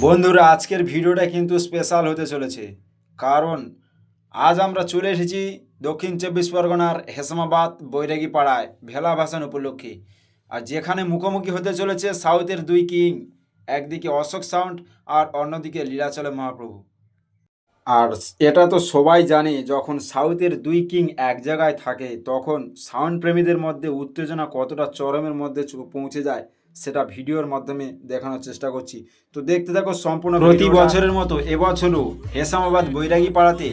বন্ধুরা, আজকের ভিডিওটা কিন্তু স্পেশাল হতে চলেছে, কারণ আজ আমরা চলে এসেছি দক্ষিণ চব্বিশ পরগনার হেসমাবাদ বৈরাগী পাড়ায় ভেলা ভাসান উপলক্ষে। আর যেখানে মুখোমুখি হতে চলেছে সাউথের দুই কিং, একদিকে অশোক সাউন্ড আর অন্যদিকে লীলাচলে মহাপ্রভু। আর এটা তো সবাই জানে, যখন সাউথের দুই কিং এক জায়গায় থাকে তখন সাউন্ড প্রেমীদের মধ্যে উত্তেজনা কতটা চরমের মধ্যে পৌঁছে যায়, সেটা ভিডিওর মাধ্যমে দেখানোর চেষ্টা করছি। তো দেখতে থাকো সম্পূর্ণ। প্রতি বছরের মতো এবছরও হেসামাবাদ বৈরাগী পাড়াতে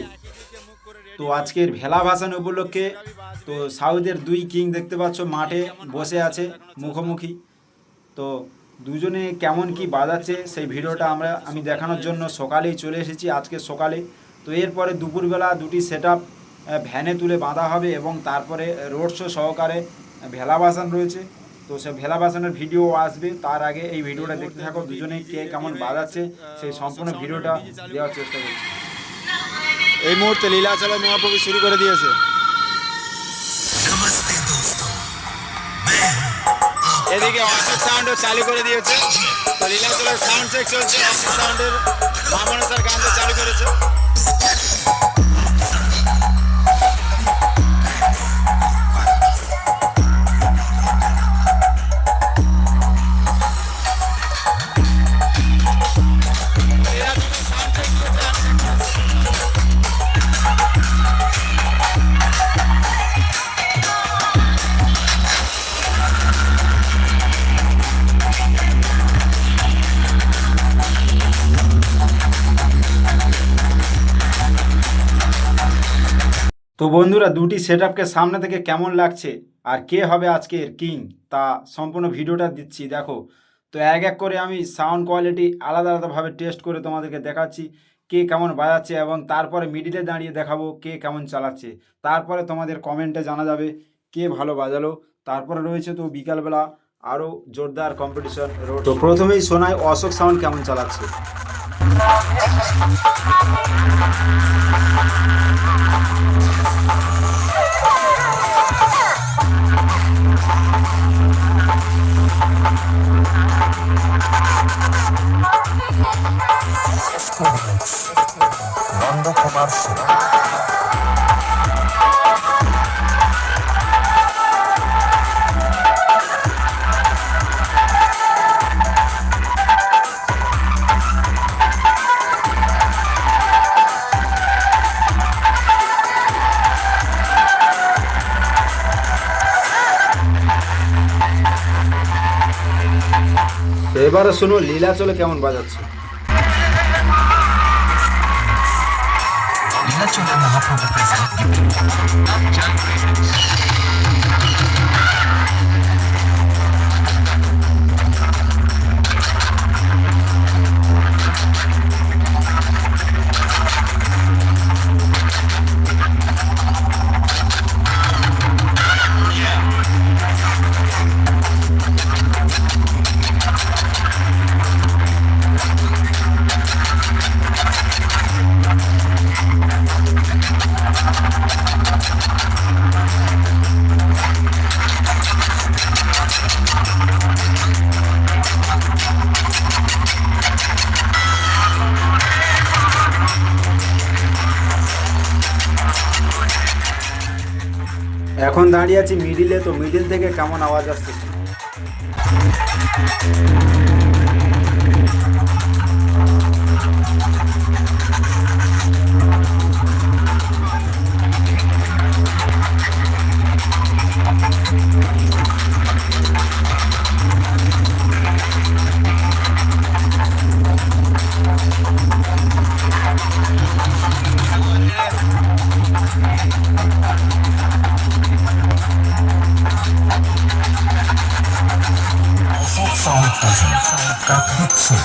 তো আজকের ভেলা ভাসান উপলক্ষে তো সাউথের দুই কিং দেখতে পাচ্ছ মাঠে বসে আছে মুখোমুখি। তো দুজনে কেমন কি বাজাচ্ছে সেই ভিডিওটা আমি দেখানোর জন্য সকালেই চলে এসেছি, আজকে সকালে। তো এরপরে দুপুরবেলা দুটি সেট আপ ভ্যানে তুলে বাঁধা হবে এবং তারপরে রোড শো সহকারে ভেলা ভাসান রয়েছে। তো সে ভেলা ভাসানের ভিডিও আসবে, তার আগে এই ভিডিওটা দেখতে থাকো। দুজনে কে কেমন বাজাচ্ছে সেই সম্পূর্ণ ভিডিওটা দেওয়ার চেষ্টা করছি। এই মুহূর্তে লীলাচলে মহাপ্রভু শুরু করে দিয়েছে। এদিকে অশোক সাউন্ডও চালু করে দিয়েছে। তো লীলাচলের সাউন্ড চেক চলছে। অশোক সাউন্ডের মামনসার গানটা চালু করেছে। তো বন্ধুরা, দুটি সেট আপকে সামনে থেকে কেমন লাগছে আর কে হবে আজকের কিং তা সম্পূর্ণ ভিডিওটা দিচ্ছি দেখো। তো এক এক করে আমি সাউন্ড কোয়ালিটি আলাদা আলাদাভাবে টেস্ট করে তোমাদেরকে দেখাচ্ছি কে কেমন বাজাচ্ছে, এবং তারপরে মিডিলে দাঁড়িয়ে দেখাবো কে কেমন চালাচ্ছে। তারপরে তোমাদের কমেন্টে জানা যাবে কে ভালো বাজালো। তারপরে রয়েছে তো বিকালবেলা আরও জোরদার কম্পিটিশন রোড। তো প্রথমেই শোনায় অশোক সাউন্ড কেমন চালাচ্ছে। নন্দকুমার সিং এবারে শোনো লীলাচলে কেমন বাজাচ্ছে। লীলাচলে মহাপ্রভু প্রেজেন্ট এখন দাঁড়িয়ে আছি মিডিলে, তো মিডিল থেকে কেমন আওয়াজ আসতেছে। Sound present Kartik Singh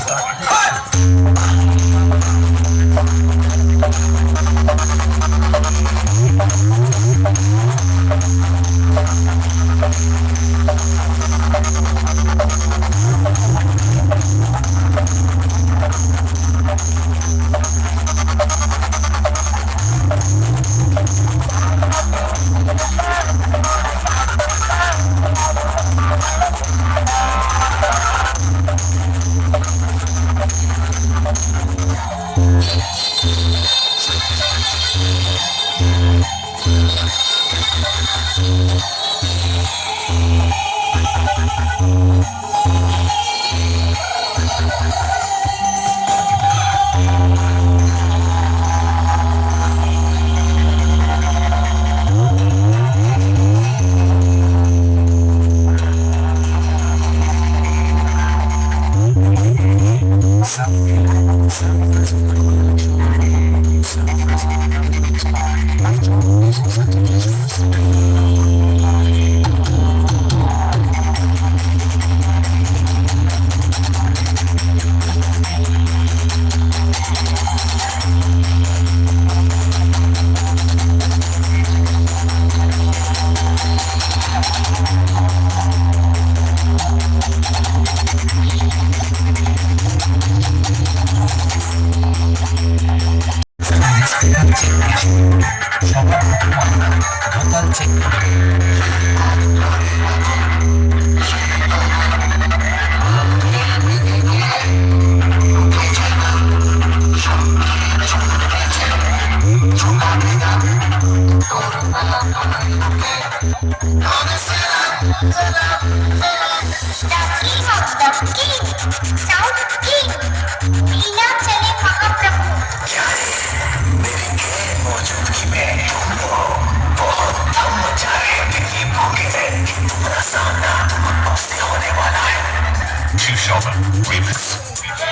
Two Shovel Remix.